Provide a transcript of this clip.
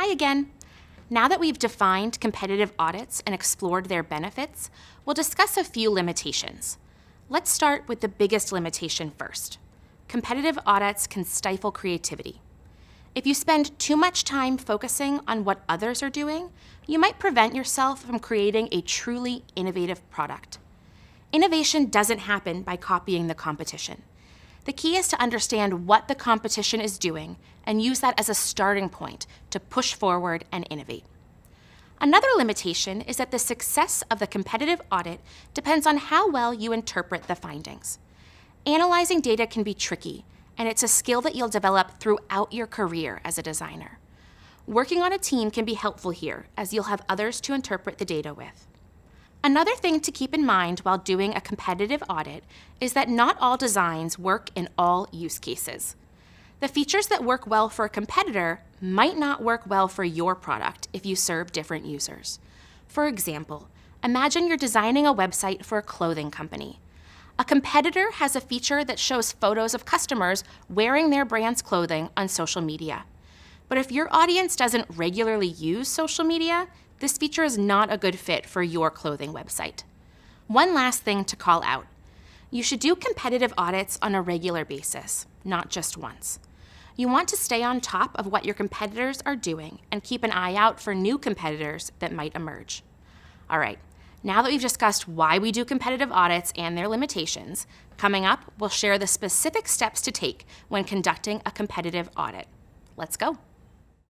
Hi again. Now that we've defined competitive audits and explored their benefits, we'll discuss a few limitations. Let's start with the biggest limitation first. Competitive audits can stifle creativity. If you spend too much time focusing on what others are doing, you might prevent yourself from creating a truly innovative product. Innovation doesn't happen by copying the competition. The key is to understand what the competition is doing and use that as a starting point to push forward and innovate. Another limitation is that the success of the competitive audit depends on how well you interpret the findings. Analyzing data can be tricky, and it's a skill that you'll develop throughout your career as a designer. Working on a team can be helpful here, as you'll have others to interpret the data with. Another thing to keep in mind while doing a competitive audit is that not all designs work in all use cases. The features that work well for a competitor might not work well for your product if you serve different users. For example, imagine you're designing a website for a clothing company. A competitor has a feature that shows photos of customers wearing their brand's clothing on social media. But if your audience doesn't regularly use social media, this feature is not a good fit for your clothing website. One last thing to call out. You should do competitive audits on a regular basis, not just once. You want to stay on top of what your competitors are doing and keep an eye out for new competitors that might emerge. All right, now that we've discussed why we do competitive audits and their limitations, coming up, we'll share the specific steps to take when conducting a competitive audit. Let's go.